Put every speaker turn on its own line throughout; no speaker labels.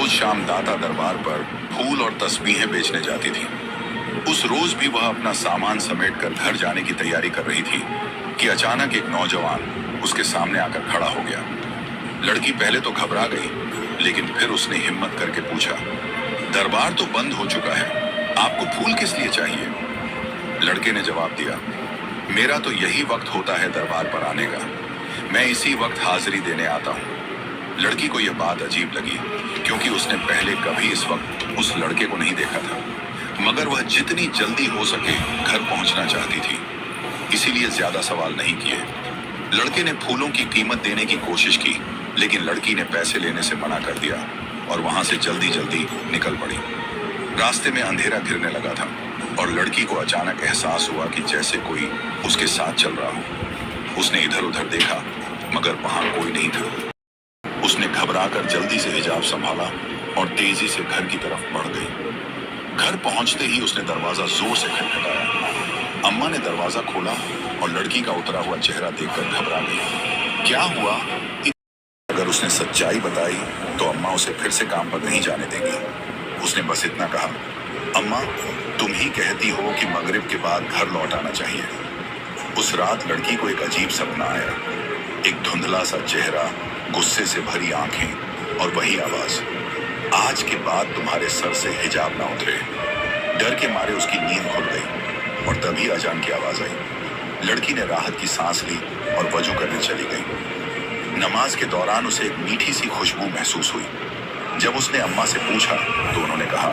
रोज शाम दाता दरबार पर फूल और तस्बीहें बेचने जाती थी। उस रोज भी वह अपना सामान समेटकर घर जाने की तैयारी कर रही थी कि अचानक एक नौजवान उसके सामने आकर खड़ा हो गया। लड़की पहले तो घबरा गई, लेकिन फिर उसने हिम्मत करके पूछा, दरबार तो बंद हो चुका है, आपको फूल किस लिए चाहिए? लड़के ने जवाब दिया, मेरा तो यही वक्त होता है दरबार पर आने का, मैं इसी वक्त हाजिरी देने आता हूँ। लड़की को यह बात अजीब लगी, क्योंकि उसने पहले कभी इस वक्त उस लड़के को नहीं देखा था, मगर वह जितनी जल्दी हो सके घर पहुंचना चाहती थी, इसीलिए ज्यादा सवाल नहीं किए। लड़के ने फूलों की कीमत देने की कोशिश की, लेकिन लड़की ने पैसे लेने से मना कर दिया और वहां से जल्दी जल्दी निकल पड़ी। रास्ते में अंधेरा घिरने लगा था और लड़की को अचानक एहसास हुआ कि जैसे कोई उसके साथ चल रहा हो। उसने इधर उधर देखा, मगर वहां कोई नहीं था। उसने घबराकर जल्दी से हिजाब संभाला और तेजी से घर की तरफ बढ़ गई। घर पहुंचते ही उसने दरवाजा जोर से खटखटाया। अम्मा ने दरवाजा खोला और लड़की का उतरा हुआ चेहरा देखकर घबरा गई। क्या हुआ? अगर उसने सच्चाई बताई तो अम्मा उसे फिर से काम पर नहीं जाने देंगी। उसने बस इतना कहा, अम्मा, तुम ही कहती हो कि मगरिब के बाद घर लौट आना चाहिए। उस रात लड़की को एक अजीब सपना आया। एक धुंधला सा चेहरा, गुस्से से भरी आंखें और वही आवाज, आज के बाद तुम्हारे सर से हिजाब ना उतरे। डर के मारे उसकी नींद खुल गई और तभी अजान की आवाज आई। लड़की ने राहत की सांस ली और वजू करने चली गई। नमाज के दौरान उसे एक मीठी सी खुशबू महसूस हुई। जब उसने अम्मा से पूछा तो उन्होंने कहा,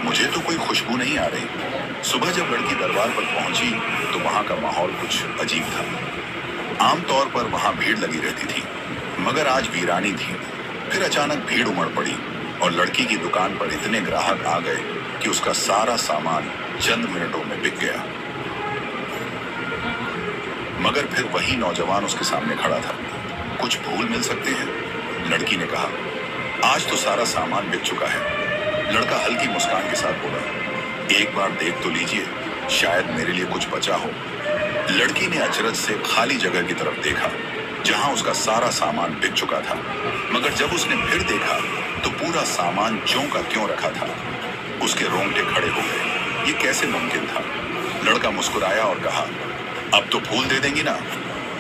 मुझे तो कोई खुशबू नहीं आ रही। सुबह जब लड़की दरबार पर पहुंची तो वहां का माहौल कुछ अजीब था। आमतौर पर वहां भीड़ लगी रहती थी, मगर आज वीरानी थी। फिर अचानक भीड़ उमड़ पड़ी और लड़की की दुकान पर इतने ग्राहक आ गए कि उसका सारा सामान चंद मिनटों में बिक गया। मगर फिर वही नौजवान उसके सामने खड़ा था। कुछ भूल मिल सकते हैं? लड़की ने कहा, आज तो सारा सामान बिक चुका है। लड़का हल्की मुस्कान के साथ बोला, एक बार देख तो लीजिए, शायद मेरे लिए कुछ बचा हो। लड़की ने अचरज से खाली जगह की तरफ देखा जहां उसका सारा सामान बिक चुका था, मगर जब उसने फिर देखा तो पूरा सामान ज्यों का त्यों रखा था। उसके रोंगटे खड़े हो गए। ये कैसे मुमकिन था? लड़का मुस्कुराया और कहा, अब तो फूल दे देंगी ना?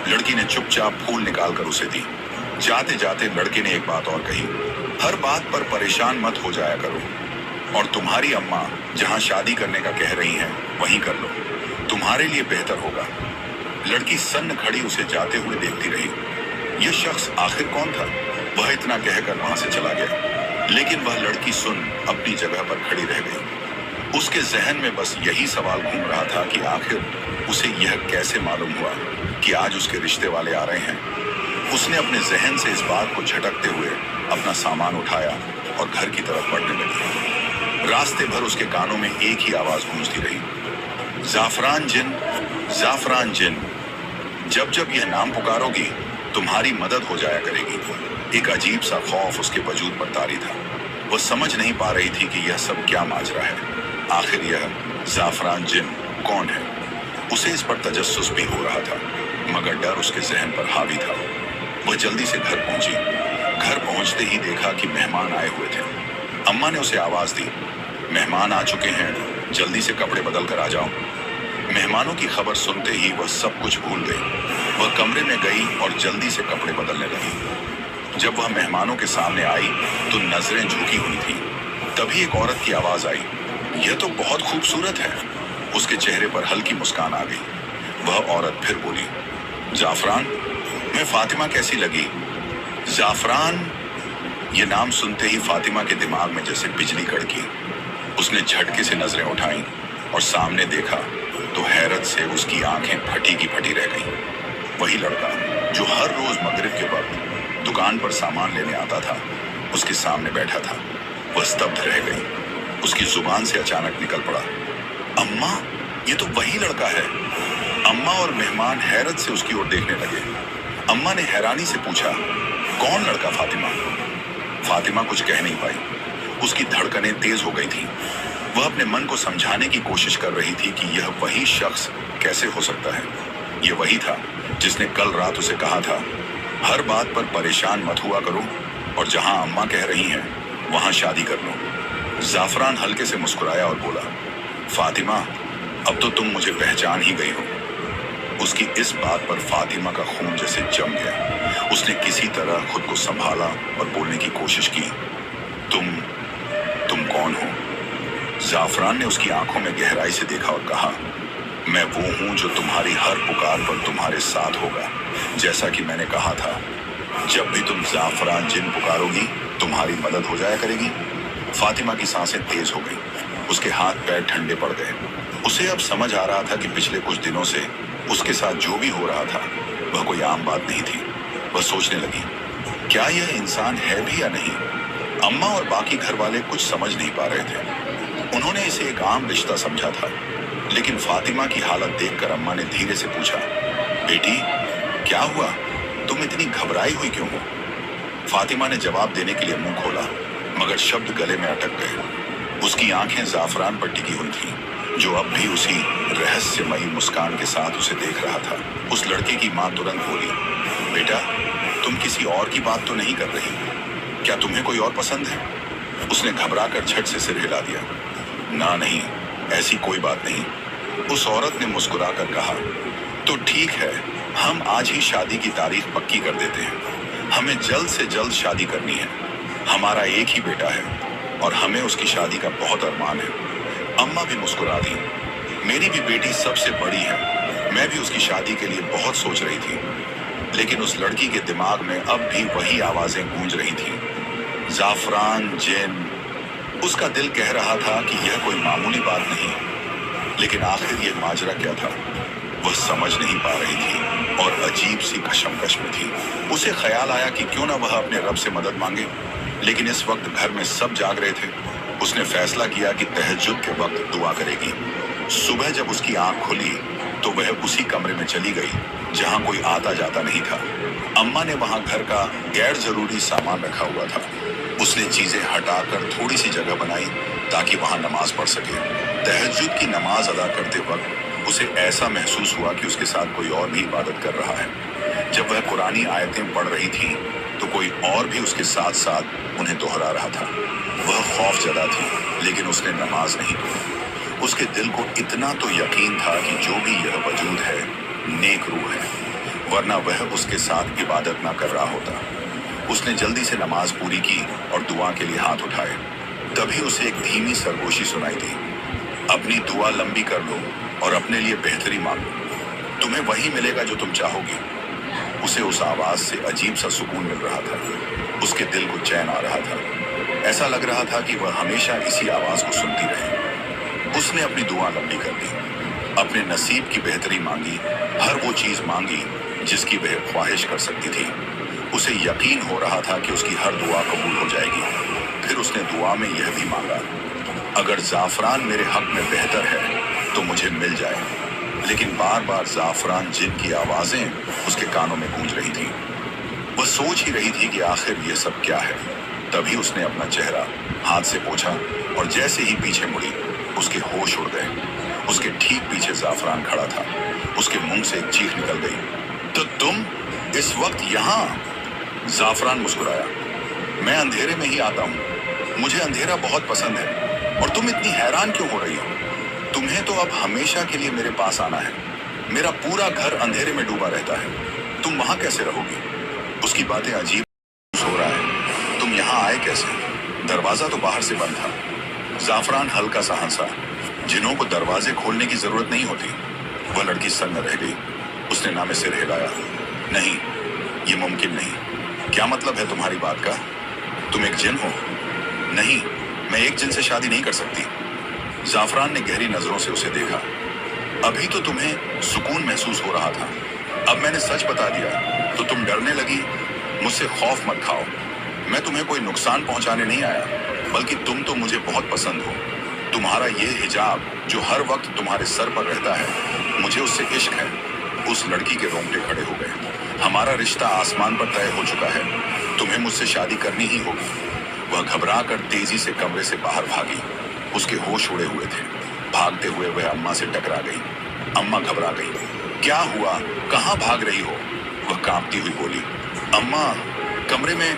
लड़की ने चुपचाप फूल निकालकर उसे दी। जाते जाते लड़के ने एक बात और कही, हर बात पर परेशान मत हो जाया करो, और तुम्हारी अम्मा जहां शादी करने का कह रही हैं वहीं कर लो, तुम्हारे लिए बेहतर होगा। लड़की सन्न खड़ी उसे जाते हुए देखती रही। यह शख्स आखिर कौन था? वह इतना कहकर वहां से चला गया, लेकिन वह लड़की सुन अपनी जगह पर खड़ी रह गई। उसके जहन में बस यही सवाल घूम रहा था कि आखिर उसे यह कैसे मालूम हुआ कि आज उसके रिश्ते वाले आ रहे हैं। उसने अपने जहन से इस बात को झटकते हुए अपना सामान उठाया और घर की तरफ बढ़ने लगी। रास्ते भर उसके कानों में एक ही आवाज गूंजती रही, जाफरान जिन, जाफरान जिन। जब जब यह नाम पुकारोगी तुम्हारी मदद हो जाया करेगी। एक अजीब सा खौफ उसके वजूद पर तारी था। वो समझ नहीं पा रही थी कि यह सब क्या माजरा है। आखिर यह जाफरान जिन कौन है? उसे इस पर तजस्सुस भी हो रहा था, मगर डर उसके जहन पर हावी था। वह जल्दी से घर पहुंची। घर पहुंचते ही देखा कि मेहमान आए हुए थे। अम्मा ने उसे आवाज दी, मेहमान आ चुके हैं, जल्दी से कपड़े बदल कर आ जाओ। मेहमानों की खबर सुनते ही वह सब कुछ भूल गई। वह कमरे में गई और जल्दी से कपड़े बदलने लगी। जब वह मेहमानों के सामने आई तो नजरें झुकी हुई थी। तभी एक औरत की आवाज आई, यह तो बहुत खूबसूरत है। उसके चेहरे पर हल्की मुस्कान आ गई। वह औरत फिर बोली, जाफरान, मैं फातिमा कैसी लगी? जाफरान। ये नाम सुनते ही फातिमा के दिमाग में जैसे बिजली कड़की। उसने झटके से नजरें उठाई और सामने देखा तो हैरत से उसकी आंखें फटी की फटी रह गईं। वही लड़का जो हर रोज मगरिब के वक्त दुकान पर सामान लेने आता था, उसके सामने बैठा था। वह स्तब्ध रह गई। उसकी जुबान से अचानक निकल पड़ा, अम्मा, ये तो वही लड़का है। अम्मा और मेहमान हैरत से उसकी ओर देखने लगे। अम्मा ने हैरानी से पूछा, कौन लड़का फातिमा? फातिमा कुछ कह नहीं पाई। उसकी धड़कनें तेज हो गई थीं। वह अपने मन को समझाने की कोशिश कर रही थी कि यह वही शख्स कैसे हो सकता है। यह वही था जिसने कल रात उसे कहा था, हर बात पर परेशान मत हुआ करो, और जहां अम्मा कह रही हैं वहां शादी कर लो। जाफरान हल्के से मुस्कुराया और बोला, फातिमा, अब तो तुम मुझे पहचान ही गई हो। उसकी इस बात पर फातिमा का खून जैसे जम गया। उसने किसी तरह खुद को संभाला और बोलने की कोशिश की, तुम कौन हो? जाफरान ने उसकी आंखों में गहराई से देखा और कहा, मैं वो हूं जो तुम्हारी हर पुकार पर तुम्हारे साथ होगा। जैसा कि मैंने कहा था, जब भी तुम जाफरान जिन पुकारोगी, तुम्हारी मदद हो जाया करेगी। फातिमा की सांसें तेज हो गई, उसके हाथ पैर ठंडे पड़ गए। उसे अब समझ आ रहा था कि पिछले कुछ दिनों से उसके साथ जो भी हो रहा था वह कोई आम बात नहीं थी। वह सोचने लगी, क्या यह इंसान है भी या नहीं? अम्मा और बाकी घर वाले कुछ समझ नहीं पा रहे थे। उन्होंने इसे एक आम रिश्ता समझा था, लेकिन फातिमा की हालत देखकर अम्मा ने धीरे से पूछा, बेटी क्या हुआ? तुम इतनी घबराई हुई क्यों हो? फातिमा ने जवाब देने के लिए मुंह खोला, मगर शब्द गले में अटक गए। उसकी आंखें जाफरान पर टिकी हुई थी, जो अब भी उसी रहस्यमयी मुस्कान के साथ उसे देख रहा था। उस लड़के की मां तुरंत बोली, बेटा तुम किसी और की बात तो नहीं कर रही? क्या तुम्हें कोई और पसंद है? उसने घबरा कर झट से सिर हिला दिया। ना नहीं, ऐसी कोई बात नहीं। उस औरत ने मुस्कुरा कर कहा, तो ठीक है, हम आज ही शादी की तारीख पक्की कर देते हैं। हमें जल्द से जल्द शादी करनी है। हमारा एक ही बेटा है और हमें उसकी शादी का बहुत अरमान है। अम्मा भी मुस्कुरा दी, मेरी भी बेटी सबसे बड़ी है। मैं भी उसकी शादी के लिए बहुत सोच रही थी, लेकिन उस लड़की के दिमाग में अब भी वही आवाजें गूंज रही थी, जाफरान जिन। उसका दिल कह रहा था कि यह कोई मामूली बात नहीं, लेकिन आखिर ये माजरा क्या था वह समझ नहीं पा रही थी और अजीब सी कशमकश में थी। उसे ख्याल आया कि क्यों ना वह अपने रब से मदद मांगे, लेकिन इस वक्त घर में सब जाग रहे थे। उसने फैसला किया कि तहज्जुद के वक्त दुआ करेगी। सुबह जब उसकी आंख खुली तो वह उसी कमरे में चली गई जहां कोई आता जाता नहीं था। अम्मा ने वहां घर का गैर जरूरी सामान रखा हुआ था। उसने चीजें हटाकर थोड़ी सी जगह बनाई ताकि वहां नमाज पढ़ सके। तहज्जुद की नमाज अदा करते वक्त उसे ऐसा महसूस हुआ कि उसके साथ कोई और भी इबादत कर रहा है। जब वह कुरानी आयतें पढ़ रही थी तो कोई और भी उसके साथ साथ उन्हें दोहरा रहा था। वह खौफजदा थी, लेकिन उसने नमाज नहीं तोड़ी। उसके दिल को इतना तो यकीन था कि जो भी यह वजूद है नेक रूह है, वरना वह उसके साथ इबादत ना कर रहा होता। उसने जल्दी से नमाज पूरी की और दुआ के लिए हाथ उठाए। तभी उसे एक धीमी सरगोशी सुनाई दी, अपनी दुआ लंबी कर लो और अपने लिए बेहतरी मांगो, तुम्हें वही मिलेगा जो तुम चाहोगी। उसे उस आवाज से अजीब सा सुकून मिल रहा था। उसके दिल को चैन आ रहा था। ऐसा लग रहा था कि वह हमेशा इसी आवाज को सुनती रहे। उसने अपनी दुआ लंबी कर दी, अपने नसीब की बेहतरी मांगी, हर वो चीज मांगी जिसकी वह ख्वाहिश कर सकती थी। उसे यकीन हो रहा था कि उसकी हर दुआ कबूल हो जाएगी। फिर उसने दुआ में यह भी मांगा, अगर जाफरान मेरे हक में बेहतर है तो मुझे मिल जाए। लेकिन बार बार जाफरान जिन की आवाजें उसके कानों में गूंज रही थी। वह सोच ही रही थी कि आखिर ये सब क्या है। तभी उसने अपना चेहरा हाथ से पोंछा और जैसे ही पीछे मुड़ी उसके होश उड़ गए। उसके ठीक पीछे जाफरान खड़ा था। उसके मुंह से एक चीख निकल गई, तो तुम इस वक्त यहाँ? जाफरान मुस्कुराया, मैं अंधेरे में ही आता हूँ, मुझे अंधेरा बहुत पसंद है। और तुम इतनी हैरान क्यों हो रही हो? तुम्हें तो अब हमेशा के लिए मेरे पास आना है। मेरा पूरा घर अंधेरे में डूबा रहता है, तुम वहां कैसे रहोगी? उसकी बातें अजीब हो रहा है, तुम यहाँ आए कैसे? दरवाजा तो बाहर से बंद था। जाफरान हल्का सा हंसा, जिन्हों को दरवाजे खोलने की जरूरत नहीं होती। वह लड़की सन्न रह गई। उसने नामे सिर हिलाया, नहीं, ये मुमकिन नहीं। क्या मतलब है तुम्हारी बात का? तुम एक जिन हो? नहीं, मैं एक जिन से शादी नहीं कर सकती। जाफरान ने गहरी नजरों से उसे देखा। अभी तो तुम्हें सुकून महसूस हो रहा था, अब मैंने सच बता दिया तो तुम डरने लगी। मुझसे खौफ मत खाओ, मैं तुम्हें कोई नुकसान पहुंचाने नहीं आया, बल्कि तुम तो मुझे बहुत पसंद हो। तुम्हारा ये हिजाब जो हर वक्त तुम्हारे सर पर रहता है, मुझे उससे इश्क है। उस लड़की के रोंगटे खड़े हो गए। हमारा रिश्ता आसमान पर तय हो चुका है, तुम्हें मुझसे शादी करनी ही होगी। वह घबरा कर तेजी से कमरे से बाहर भागी। उसके होश उड़े हुए थे। भागते हुए वह अम्मा से टकरा गई। अम्मा घबरा गई, क्या हुआ, कहाँ भाग रही हो? वह कांपती हुई बोली, अम्मा, कमरे में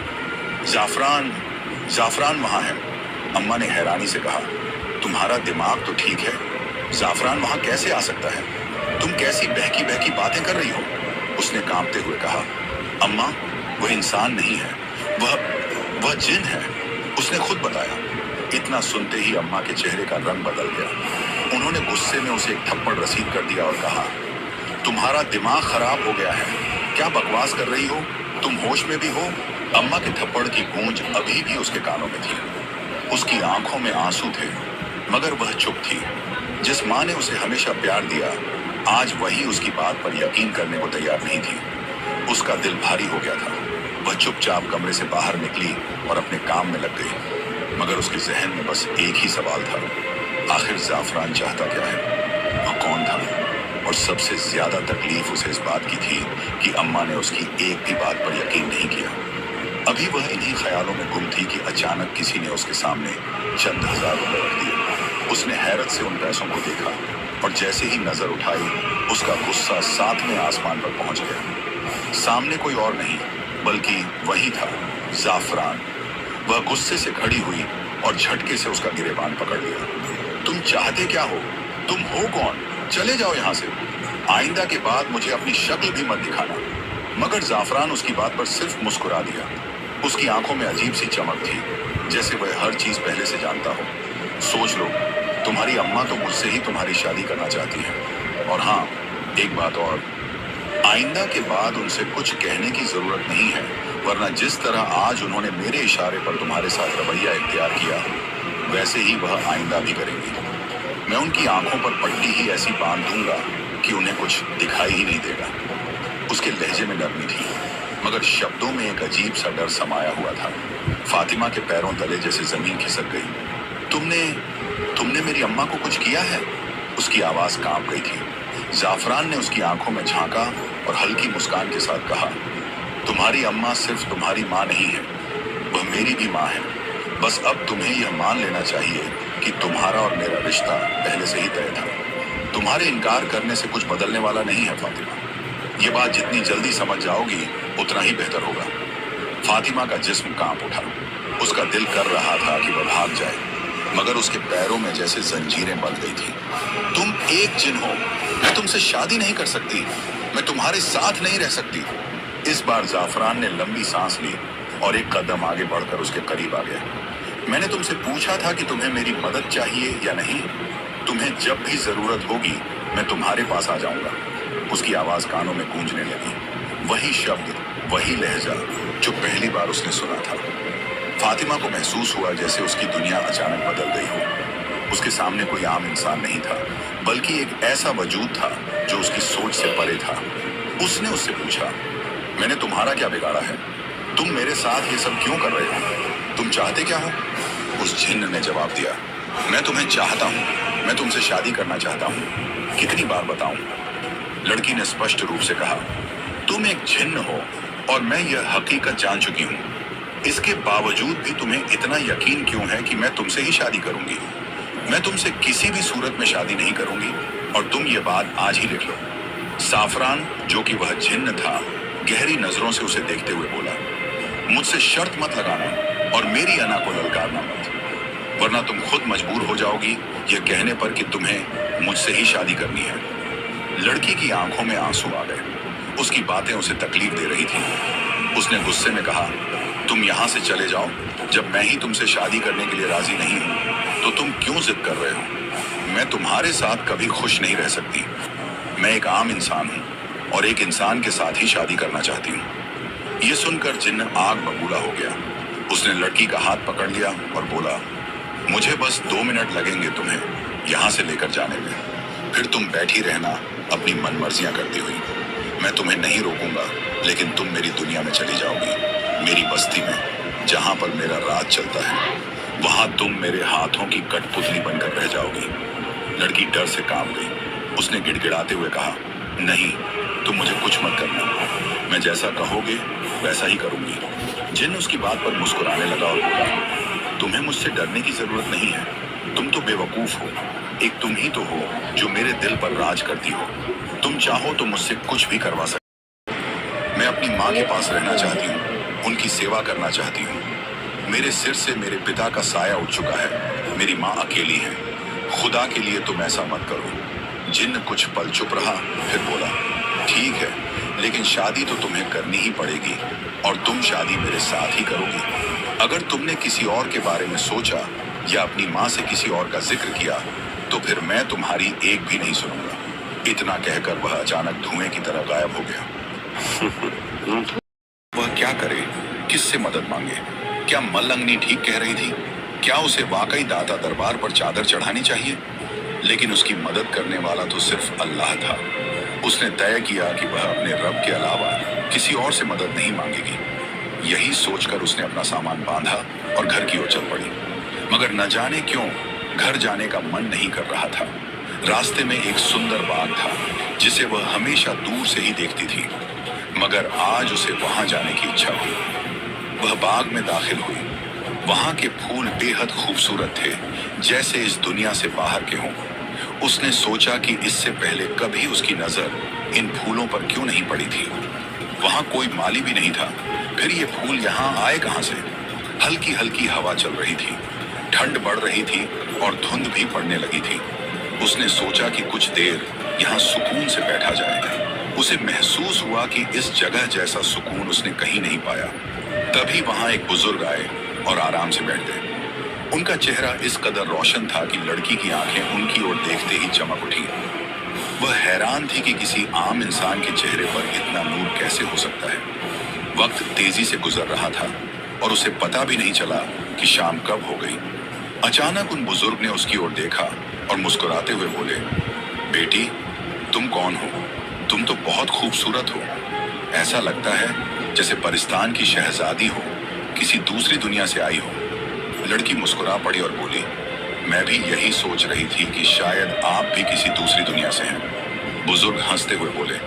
जाफरान। जाफरान वहां है। अम्मा ने हैरानी से कहा, तुम्हारा दिमाग तो ठीक है, जाफरान वहां कैसे आ सकता है? तुम कैसी बहकी बहकी बातें कर रही हो? उसने कांपते हुए कहा, अम्मा, वह इंसान नहीं है, वह जिन है, उसने खुद बताया। इतना सुनते ही अम्मा के चेहरे का रंग बदल गया। उन्होंने गुस्से में उसे एक थप्पड़ रसीद कर दिया और कहा, तुम्हारा दिमाग खराब हो गया है, क्या बकवास कर रही हो? तुम होश में भी हो? अम्मा के थप्पड़ की गूंज अभी भी उसके कानों में थी। उसकी आंखों में आंसू थे, मगर वह चुप थी। जिस माँ ने उसे हमेशा प्यार दिया, आज वही उसकी बात पर यकीन करने को तैयार नहीं थी। उसका दिल भारी हो गया था। वह चुपचाप कमरे से बाहर निकली और अपने काम में लग गई। मगर उसके जहन में बस एक ही सवाल था, आखिर जाफरान चाहता क्या है? वह कौन था? और सबसे ज्यादा तकलीफ उसे इस बात की थी कि अम्मा ने उसकी एक भी बात पर यकीन नहीं किया। अभी वह इन्हीं ख्यालों में गुम थी कि अचानक किसी ने उसके सामने चंद हजार रुपए रख दिए। उसने हैरत से उन पैसों को देखा और जैसे ही नजर उठाई, उसका गुस्सा सातवें आसमान पर पहुंच गया। सामने कोई और नहीं बल्कि वही था, जाफरान। वह गुस्से से खड़ी हुई और झटके से उसका गिरेबान पकड़ लिया। तुम चाहते क्या हो? तुम हो कौन? चले जाओ यहाँ से। आइंदा के बाद मुझे अपनी शक्ल भी मत दिखाना। मगर जाफरान उसकी बात पर सिर्फ मुस्कुरा दिया। उसकी आंखों में अजीब सी चमक थी, जैसे वह हर चीज पहले से जानता हो। सोच लो, तुम्हारी अम्मा तो मुझसे ही तुम्हारी शादी करना चाहती है। और हाँ, एक बात और, आइंदा के बाद उनसे कुछ कहने की जरूरत नहीं है, वरना जिस तरह आज उन्होंने मेरे इशारे पर तुम्हारे साथ रवैया इख्तियार किया, वैसे ही वह आइंदा भी करेंगी। मैं उनकी आंखों पर पट्टी ही ऐसी बांध दूंगा कि उन्हें कुछ दिखाई ही नहीं देगा। उसके लहजे में नरमी थी, मगर शब्दों में एक अजीब सा डर समाया हुआ था। फातिमा के पैरों तले जैसे जमीन खिसक गई। तुमने मेरी अम्मा को कुछ किया है? उसकी आवाज कांप गई थी। जाफरान ने उसकी आंखों में झांका और हल्की मुस्कान के साथ कहा, तुम्हारी अम्मा सिर्फ तुम्हारी माँ नहीं है, वह मेरी भी माँ है। बस अब तुम्हें यह मान लेना चाहिए कि तुम्हारा और मेरा रिश्ता पहले से ही तय था। तुम्हारे इनकार करने से कुछ बदलने वाला नहीं है फातिमा। ये बात जितनी जल्दी समझ जाओगी उतना ही बेहतर होगा। फातिमा का जिस्म कांप उठा। उसका दिल कर रहा था कि वह भाग जाए, मगर उसके पैरों में जैसे जंजीरें बंध गई थी। तुम एक जिन हो, मैं तुमसे शादी नहीं कर सकती, मैं तुम्हारे साथ नहीं रह सकती। इस बार जाफरान ने लंबी सांस ली और एक कदम आगे बढ़कर उसके करीब आ गया। मैंने तुमसे पूछा था कि तुम्हें मेरी मदद चाहिए या नहीं। तुम्हें जब भी जरूरत होगी मैं तुम्हारे पास आ जाऊंगा। उसकी आवाज कानों में गूंजने लगी, वही शब्द, वही लहजा जो पहली बार उसने सुना था। फातिमा को महसूस हुआ जैसे उसकी दुनिया अचानक बदल गई हो। उसके सामने कोई आम इंसान नहीं था, बल्कि एक ऐसा वजूद था जो उसकी सोच से परे था। उसने उससे पूछा, मैंने तुम्हारा क्या बिगाड़ा है? तुम मेरे साथ ये सब क्यों कर रहे हो? तुम चाहते क्या हो? उस जिन्न ने जवाब दिया, मैं तुम्हें चाहता हूँ, मैं तुमसे शादी करना चाहता हूँ। कितनी बार बताऊं? लड़की ने स्पष्ट रूप से कहा, तुम एक जिन्न हो और मैं यह हकीकत जान चुकी हूँ। इसके बावजूद भी तुम्हें इतना यकीन क्यों है कि मैं तुमसे ही शादी करूंगी? मैं तुमसे किसी भी सूरत में शादी नहीं करूंगी और तुम ये बात आज ही लिख लो। साफरान, जो कि वह जिन्न था, गहरी नजरों से उसे देखते हुए बोला, मुझसे शर्त मत लगाना और मेरी अना को ललकारना मत, वरना तुम खुद मजबूर हो जाओगी यह कहने पर कि तुम्हें मुझसे ही शादी करनी है। लड़की की आंखों में आंसू आ गए। उसकी बातें उसे तकलीफ दे रही थी। उसने गुस्से में कहा, तुम यहाँ से चले जाओ। जब मैं ही तुमसे शादी करने के लिए राजी नहीं हूँ तो तुम क्यों जिद कर रहे हो? मैं तुम्हारे साथ कभी खुश नहीं रह सकती। मैं एक आम इंसान हूँ और एक इंसान के साथ ही शादी करना चाहती हूँ। ये सुनकर जिन्न आग बबूला हो गया। उसने लड़की का हाथ पकड़ लिया और बोला, मुझे बस 2 मिनट लगेंगे तुम्हें यहाँ से लेकर जाने में, फिर तुम बैठी रहना अपनी मनमर्जियां करती हुई। मैं तुम्हें नहीं रोकूंगा, लेकिन तुम मेरी दुनिया में चली जाओगी, मेरी बस्ती में, जहां पर मेरा राज चलता है। वहां तुम मेरे हाथों की कठपुतली बनकर रह जाओगी। लड़की डर से कांप गई। उसने गिड़गिड़ाते हुए कहा, नहीं, तुम मुझे कुछ मत करना, मैं जैसा कहोगे वैसा ही करूंगी। जिन्न उसकी बात पर मुस्कुराने लगा और बोला, तुम्हें मुझसे डरने की जरूरत नहीं है। तुम तो बेवकूफ हो। एक तुम ही तो हो जो मेरे दिल पर राज करती हो। तुम चाहो तो मुझसे कुछ भी करवा सकते। मैं अपनी माँ के पास रहना चाहती हूँ, उनकी सेवा करना चाहती हूँ। मेरे सिर से मेरे पिता का साया उठ चुका है, मेरी माँ अकेली है। खुदा के लिए तुम ऐसा मत करो। जिन्न कुछ पल चुप रहा, फिर बोला, ठीक है, लेकिन शादी तो तुम्हें करनी ही पड़ेगी और तुम शादी मेरे साथ ही करोगी। अगर तुमने किसी और के बारे में सोचा या अपनी माँ से किसी और का जिक्र किया तो फिर मैं तुम्हारी एक भी नहीं सुनूंगा। इतना कहकर वह अचानक धुएं की तरह गायब हो गया। वह क्या करे, किससे मदद मांगे? क्या मल्लंगनी ठीक कह रही थी? क्या उसे वाकई दाता दरबार पर चादर चढ़ानी चाहिए? लेकिन उसकी मदद करने वाला तो सिर्फ अल्लाह था। उसने तय किया कि वह अपने रब के अलावा किसी और से मदद नहीं मांगेगी। यही सोचकर उसने अपना सामान बांधा और घर की ओर चल पड़ी। मगर न जाने क्यों घर जाने का मन नहीं कर रहा था। रास्ते में एक सुंदर बाग था जिसे वह हमेशा दूर से ही देखती थी, मगर आज उसे वहां जाने की इच्छा हुई। वह बाग में दाखिल हुई। वहां के फूल बेहद खूबसूरत थे, जैसे इस दुनिया से बाहर के हों। उसने सोचा कि इससे पहले कभी उसकी नजर इन फूलों पर क्यों नहीं पड़ी थी। वहां कोई माली भी नहीं था, फिर ये फूल यहाँ आए कहां से? हल्की हल्की हवा चल रही थी, ठंड बढ़ रही थी और धुंध भी पड़ने लगी थी। उसने सोचा कि कुछ देर यहाँ सुकून से बैठा जाए। उसे महसूस हुआ कि इस जगह जैसा सुकून उसने कहीं नहीं पाया। तभी वहां एक बुजुर्ग आए और आराम से बैठ गए। उनका चेहरा इस कदर रोशन था कि लड़की की आंखें उनकी ओर देखते ही चमक उठी। वह हैरान थी कि किसी आम इंसान के चेहरे पर इतना नूर कैसे हो सकता है। वक्त तेजी से गुजर रहा था और उसे पता भी नहीं चला कि शाम कब हो गई। अचानक उन बुजुर्ग ने उसकी ओर देखा और मुस्कुराते हुए बोले, बेटी, तुम कौन हो? तुम तो बहुत खूबसूरत हो। ऐसा लगता है जैसे परिस्तान की शहजादी हो, किसी दूसरी दुनिया से आई हो। लड़की मुस्कुरा पड़ी और बोली, मैं भी यही सोच रही थी कि शायद आप भी किसी दूसरी दुनिया से हैं। बुजुर्ग हंसते हुए बोले,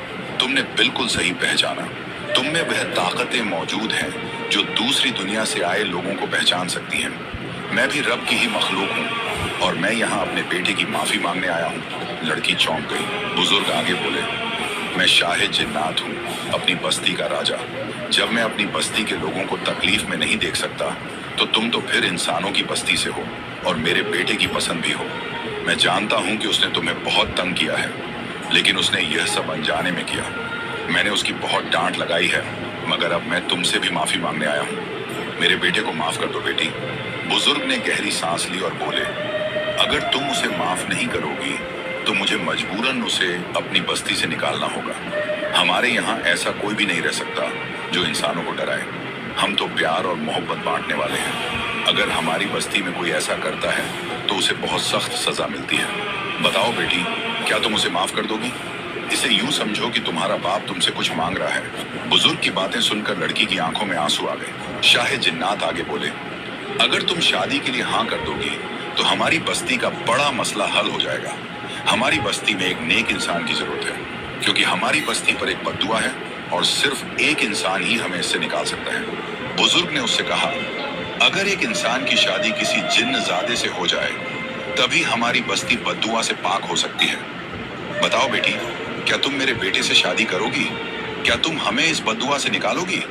तुमने बिल्कुल सही पहचाना। तुम में वह ताकतें मौजूद हैं जो दूसरी दुनिया से आए लोगों को पहचान सकती हैं। मैं भी रब की ही मखलूक हूँ और मैं यहाँ अपने बेटे की माफी मांगने आया हूँ। लड़की चौंक गई। बुजुर्ग आगे बोले, मैं शाह जिन्नात हूँ, अपनी बस्ती का राजा। जब मैं अपनी बस्ती के लोगों को तकलीफ में नहीं देख सकता तो तुम तो फिर इंसानों की बस्ती से हो और मेरे बेटे की पसंद भी हो। मैं जानता हूँ कि उसने तुम्हें बहुत तंग किया है, लेकिन उसने यह सब अनजाने में किया। मैंने उसकी बहुत डांट लगाई है, मगर अब मैं तुमसे भी माफी मांगने आया हूँ। मेरे बेटे को माफ कर दो बेटी। बुजुर्ग ने गहरी सांस ली और बोले, अगर तुम उसे माफ नहीं करोगी तो मुझे मजबूरन उसे अपनी बस्ती से निकालना होगा। हमारे यहाँ ऐसा कोई भी नहीं रह सकता जो इंसानों को डराए। हम तो प्यार और मोहब्बत बांटने वाले हैं। अगर हमारी बस्ती में कोई ऐसा करता है तो उसे बहुत सख्त सजा मिलती है। बताओ बेटी, क्या तुम उसे माफ कर दोगी? इसे यूं समझो कि तुम्हारा बाप तुमसे कुछ मांग रहा है। बुजुर्ग की बातें सुनकर लड़की की आंखों में आंसू आ गए। शाह जिन्नात आगे बोले, अगर तुम शादी के लिए हाँ कर दोगी तो हमारी बस्ती का बड़ा मसला हल हो जाएगा। हमारी बस्ती में एक नेक इंसान की जरूरत है, क्योंकि हमारी बस्ती पर एक बद्दुआ है और सिर्फ एक इंसान ही हमें इससे निकाल सकता है। बुजुर्ग ने उससे कहा, अगर एक इंसान की शादी किसी जिन्नजादे से हो जाए तभी हमारी बस्ती बद्दुआ से पाक हो सकती है। बताओ बेटी, क्या तुम मेरे बेटे से शादी करोगी? क्या तुम हमें इस बद्दुआ से निकालोगी?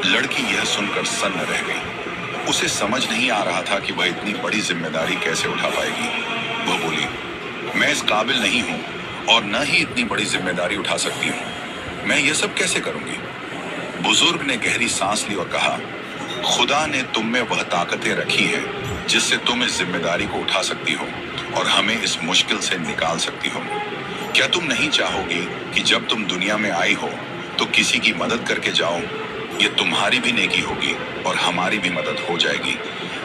लड़की यह सुनकर सन्न रह गई। उसे समझ नहीं आ रहा था कि वह इतनी बड़ी जिम्मेदारी कैसे उठा पाएगी। वह बोली, मैं इस काबिल नहीं हूँ और न ही इतनी बड़ी जिम्मेदारी उठा सकती हूँ। मैं ये सब कैसे करूंगी? बुजुर्ग ने गहरी सांस ली और कहा, खुदा ने तुम में वह ताकतें रखी हैं जिससे तुम इस जिम्मेदारी को उठा सकती हो और हमें इस मुश्किल से निकाल सकती हो। क्या तुम नहीं चाहोगी कि जब तुम दुनिया में आई हो तो किसी की मदद करके जाओ? ये तुम्हारी भी नेकी होगी और हमारी भी मदद हो जाएगी।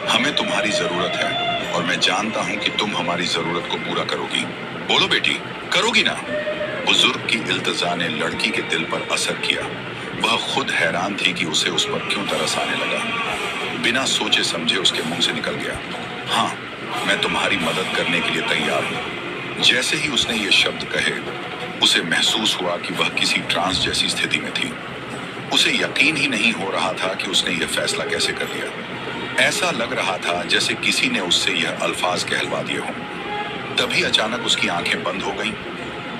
हमें तुम्हारी जरूरत है और मैं जानता हूँ कि तुम हमारी जरूरत को पूरा करोगी। बोलो बेटी, करोगी ना? बुजुर्ग की इल्तिजा ने लड़की के दिल पर असर किया। वह खुद हैरान थी कि उसे उस पर क्यों तरस आने लगा। बिना सोचे समझे उसके मुंह से निकल गया, हाँ, मैं तुम्हारी मदद करने के लिए तैयार हूँ। जैसे ही उसने ये शब्द कहे, उसे महसूस हुआ कि वह किसी ट्रांस जैसी स्थिति में थी। उसे यकीन ही नहीं हो रहा था कि उसने यह फैसला कैसे कर लिया। ऐसा लग रहा था जैसे किसी ने उससे यह अल्फाज कहलवा दिए हों। तभी अचानक उसकी आंखें बंद हो गईं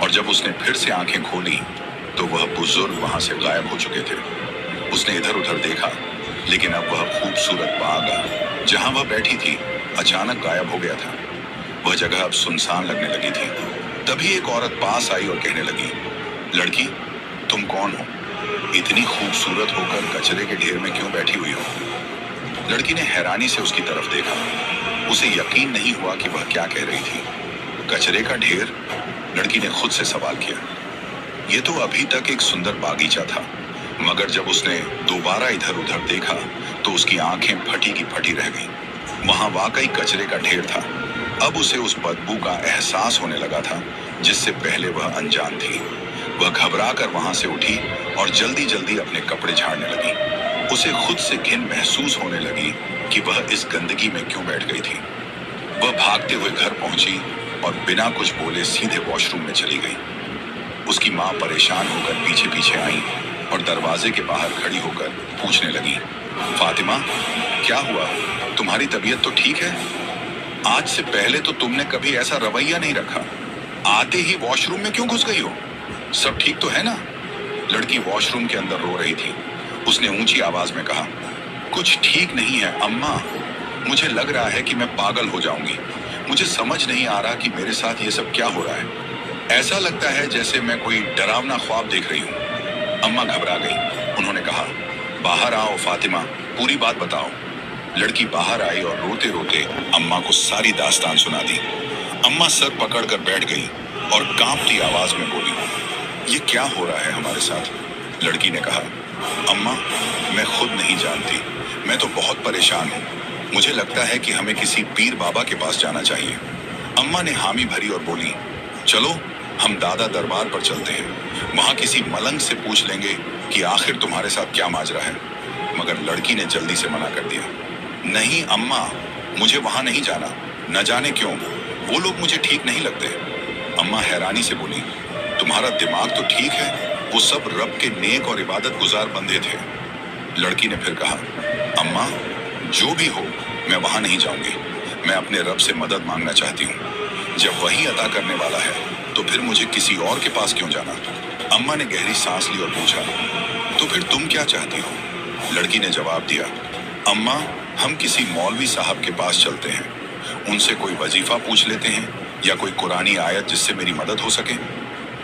और जब उसने फिर से आंखें खोली तो वह बुजुर्ग वहां से गायब हो चुके थे। उसने इधर उधर देखा लेकिन अब वह खूबसूरत बाग जहां वह बैठी थी अचानक गायब हो गया था। वह जगह अब सुनसान लगने लगी थी। तभी एक औरत पास आई और कहने लगी, लड़की, तुम कौन हो? इतनी खूबसूरत होकर कचरे के ढेर में क्यों बैठी हुई हो? लड़की ने हैरानी से उसकी तरफ देखा। उसे यकीन नहीं हुआ कि वह क्या कह रही थी। कचरे का ढेर? लड़की ने खुद से सवाल किया। ये तो अभी तक एक सुंदर बागीचा था, मगर जब उसने दोबारा इधर उधर देखा तो उसकी आंखें फटी की फटी रह गईं। वहां वाकई कचरे का ढेर था। अब उसे उस बदबू का एहसास होने लगा था जिससे पहले वह अनजान थी। वह घबरा कर वहां से उठी और जल्दी जल्दी अपने कपड़े झाड़ने लगी। उसे खुद से घिन महसूस होने लगी कि वह इस गंदगी में क्यों बैठ गई थी। वह भागते हुए घर पहुंची और बिना कुछ बोले सीधे वॉशरूम में चली गई। उसकी माँ परेशान होकर पीछे पीछे आई और दरवाजे के बाहर खड़ी होकर पूछने लगी, फातिमा, क्या हुआ? तुम्हारी तबीयत तो ठीक है? आज से पहले तो तुमने कभी ऐसा रवैया नहीं रखा। आते ही वॉशरूम में क्यों घुस गई हो? सब ठीक तो है ना? लड़की वॉशरूम के अंदर रो रही थी। उसने ऊंची आवाज में कहा, कुछ ठीक नहीं है अम्मा। मुझे लग रहा है कि मैं पागल हो जाऊंगी। मुझे समझ नहीं आ रहा कि मेरे साथ ये सब क्या हो रहा है। ऐसा लगता है जैसे मैं कोई डरावना ख्वाब देख रही हूँ। अम्मा घबरा गई। उन्होंने कहा, बाहर आओ फातिमा, पूरी बात बताओ। लड़की बाहर आई और रोते रोते अम्मा को सारी दास्तान सुना दी। अम्मा सर पकड़कर बैठ गई और कांपती आवाज में बोली, ये क्या हो रहा है हमारे साथ? लड़की ने कहा, अम्मा, मैं खुद नहीं जानती। मैं तो बहुत परेशान हूँ। मुझे लगता है कि हमें किसी पीर बाबा के पास जाना चाहिए। अम्मा ने हामी भरी और बोली, चलो हम दादा दरबार पर चलते हैं। वहां किसी मलंग से पूछ लेंगे कि आखिर तुम्हारे साथ क्या माजरा है। मगर लड़की ने जल्दी से मना कर दिया, नहीं अम्मा, मुझे वहां नहीं जाना। न जाने क्यों, वो लोग मुझे ठीक नहीं लगते। अम्मा हैरानी से बोली, तुम्हारा दिमाग तो ठीक है, वो सब रब के नेक और इबादत गुजार बंदे थे। लड़की ने फिर कहा, अम्मा, जो भी हो, मैं वहां नहीं जाऊंगी। मैं अपने रब से मदद मांगना चाहती हूँ। जब वही अता करने वाला है तो फिर मुझे किसी और के पास क्यों जाना? अम्मा ने गहरी सांस ली और पूछा, तो फिर तुम क्या चाहती हो? लड़की ने जवाब दिया, अम्मा, हम किसी मौलवी साहब के पास चलते हैं। उनसे कोई वजीफा पूछ लेते हैं या कोई कुरानी आयत जिससे मेरी मदद हो सके।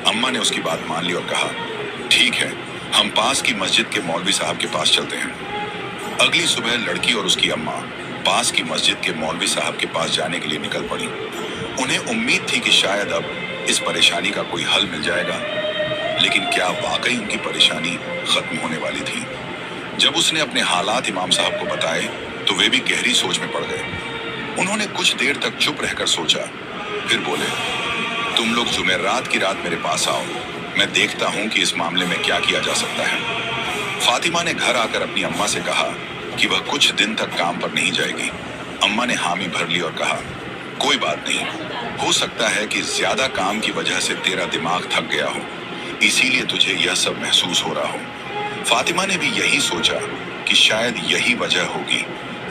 अम्मा ने उसकी बात मान ली और कहा, ठीक है, हम पास की मस्जिद के मौलवी साहब के पास चलते हैं। अगली सुबह लड़की और उसकी अम्मा पास की मस्जिद के मौलवी साहब के पास जाने के लिए निकल पड़ी। उन्हें उम्मीद थी कि शायद अब इस परेशानी का कोई हल मिल जाएगा, लेकिन क्या वाकई उनकी परेशानी खत्म होने वाली थी? जब उसने अपने हालात इमाम साहब को बताए तो वे भी गहरी सोच में पड़ गए। उन्होंने कुछ देर तक चुप रहकर सोचा, फिर बोले, तुम लोग जुमेरात की रात मेरे पास आओ। मैं देखता हूँ कि इस मामले में क्या किया जा सकता है। फातिमा ने घर आकर अपनी अम्मा से कहा कि वह कुछ दिन तक काम पर नहीं जाएगी। अम्मा ने हामी भर ली और कहा, कोई बात नहीं, हो सकता है कि ज्यादा काम की वजह से तेरा दिमाग थक गया हो, इसीलिए तुझे यह सब महसूस हो रहा हो। फातिमा ने भी यही सोचा कि शायद यही वजह होगी,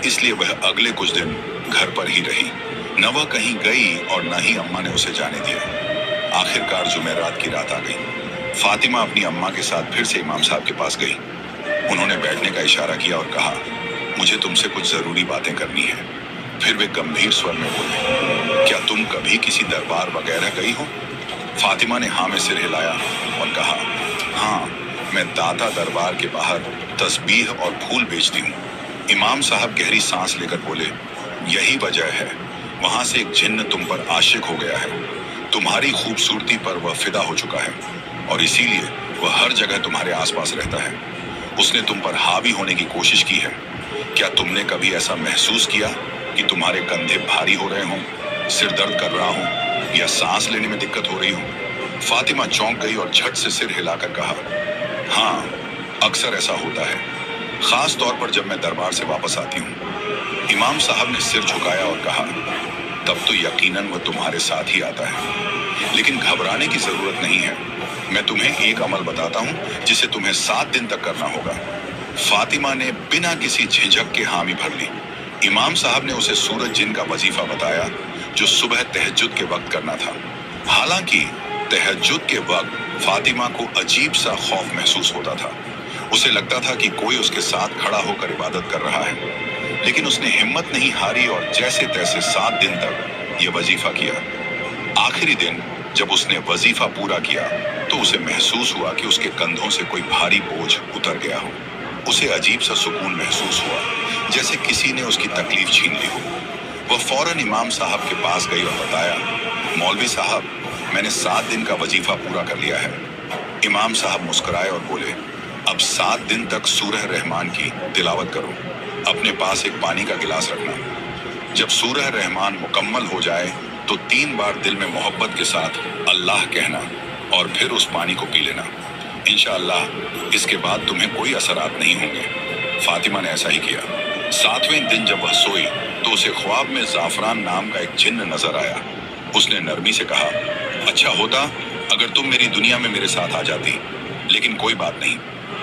इसलिए वह अगले कुछ दिन घर पर ही रही। न वह कहीं गई और न ही अम्मा ने उसे जाने दिया। आखिरकार जुमेरात की रात आ गई। फातिमा अपनी अम्मा के साथ फिर से इमाम साहब के पास गई। उन्होंने बैठने का इशारा किया और कहा, मुझे तुमसे कुछ जरूरी बातें करनी है। फिर वे गंभीर स्वर में बोले, क्या तुम कभी किसी दरबार वगैरह गई हो? फातिमा ने हाँ में सिर हिलाया और कहा, हाँ, मैं दाता दरबार के बाहर तस्बीह और फूल बेचती हूँ। इमाम साहब गहरी सांस लेकर बोले, यही वजह है, वहां से एक जिन्न तुम पर आशिक हो गया है। तुम्हारी खूबसूरती पर वह फिदा हो चुका है और इसीलिए वह हर जगह तुम्हारे आसपास रहता है। उसने तुम पर हावी होने की कोशिश की है। क्या तुमने कभी ऐसा महसूस किया कि तुम्हारे कंधे भारी हो रहे हों, सिर दर्द कर रहा हो या सांस लेने में दिक्कत हो रही हो? फातिमा चौंक गई और झट से सिर हिलाकर कहा, हाँ, अक्सर ऐसा होता है, खास तौर पर जब मैं दरबार से वापस आती हूँ। इमाम साहब ने सिर झुकाया और कहा, तब तो यकीनन वह तुम्हारे साथ ही आता है, लेकिन घबराने की जरूरत नहीं है। मैं तुम्हें एक अमल बताता हूँ जिसे तुम्हें 7 दिन तक करना होगा। फातिमा ने बिना किसी झिझक के हामी भर ली। इमाम साहब ने उसे सूरज जिन का वजीफा बताया जो सुबह तहज्जुद के वक्त करना था। हालांकि तहज्जुद के वक्त फातिमा को अजीब सा खौफ महसूस होता था। उसे लगता था कि कोई उसके साथ खड़ा होकर इबादत कर रहा है, लेकिन उसने हिम्मत नहीं हारी और जैसे तैसे 7 दिन तक ये वजीफा किया। आखिरी दिन जब उसने वजीफा पूरा किया तो उसे महसूस हुआ कि उसके कंधों से कोई भारी बोझ उतर गया हो। उसे अजीब सा सुकून महसूस हुआ, जैसे किसी ने उसकी तकलीफ छीन ली हो। वह फौरन इमाम साहब के पास गई और बताया, मौलवी साहब, मैंने 7 दिन का वजीफा पूरा कर लिया है। इमाम साहब मुस्कुराए और बोले, अब 7 दिन तक सूरह रहमान की तिलावत करो। अपने पास एक पानी का गिलास रखना। जब सूरह रहमान मुकम्मल हो जाए तो 3 बार दिल में मोहब्बत के साथ अल्लाह कहना और फिर उस पानी को पी लेना। इंशाअल्लाह इसके बाद तुम्हें कोई असरात नहीं होंगे। फातिमा ने ऐसा ही किया। 7वें दिन जब वह सोई तो उसे ख्वाब में जाफरान नाम का एक जिन्न नजर आया। उसने नरमी से कहा, अच्छा होता अगर तुम मेरी दुनिया में मेरे साथ आ जाती, लेकिन कोई बात नहीं,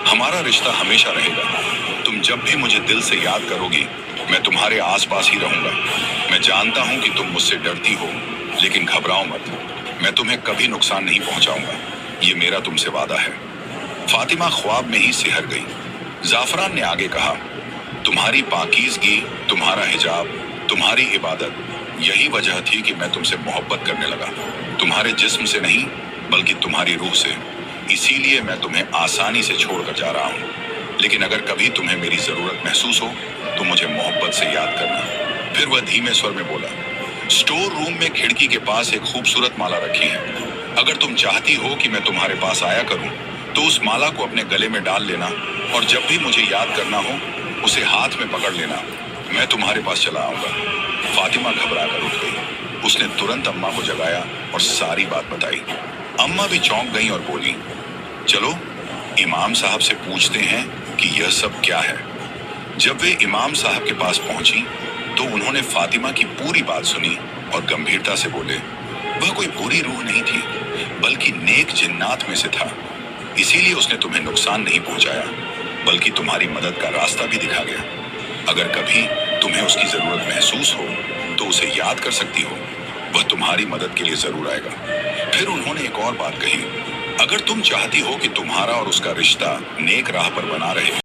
हमारा रिश्ता हमेशा रहेगा। तुम जब भी मुझे दिल से याद करोगी मैं तुम्हारे आसपास ही रहूंगा। मैं जानता हूं कि तुम मुझसे डरती हो, लेकिन घबराओ मत, मैं तुम्हें कभी नुकसान नहीं पहुंचाऊंगा। ये मेरा तुमसे वादा है। फातिमा ख्वाब में ही सिहर गई। जाफरान ने आगे कहा, तुम्हारी पाकीज़गी, तुम्हारा हिजाब, तुम्हारी इबादत, यही वजह थी कि मैं तुमसे मोहब्बत करने लगा। तुम्हारे जिस्म से नहीं बल्कि तुम्हारी रूह से। इसीलिए मैं तुम्हें आसानी से छोड़कर जा रहा हूँ। लेकिन अगर कभी तुम्हें मेरी जरूरत महसूस हो तो मुझे मोहब्बत से याद करना। फिर वह धीमे स्वर में बोला, स्टोर रूम में खिड़की के पास एक खूबसूरत माला रखी है। अगर तुम चाहती हो कि मैं तुम्हारे पास आया करूं तो उस माला को अपने गले में डाल लेना और जब भी मुझे याद करना हो उसे हाथ में पकड़ लेना। मैं तुम्हारे पास चला आऊंगा। फातिमा घबरा कर उठ गई। उसने तुरंत अम्मा को जगाया और सारी बात बताई। अम्मा भी चौंक गई और बोली, चलो इमाम साहब से पूछते हैं कि यह सब क्या है। जब वे इमाम साहब के पास पहुंची तो उन्होंने फातिमा की पूरी बात सुनी और गंभीरता से बोले, वह कोई बुरी रूह नहीं थी बल्कि नेक जिन्नात में से था। इसीलिए उसने तुम्हें नुकसान नहीं पहुंचाया बल्कि तुम्हारी मदद का रास्ता भी दिखा गया। अगर कभी तुम्हें उसकी जरूरत महसूस हो तो उसे याद कर सकती हो, वह तुम्हारी मदद के लिए जरूर आएगा। फिर उन्होंने एक और बात कही, अगर तुम चाहती हो कि तुम्हारा और उसका रिश्ता नेक राह पर बना रहे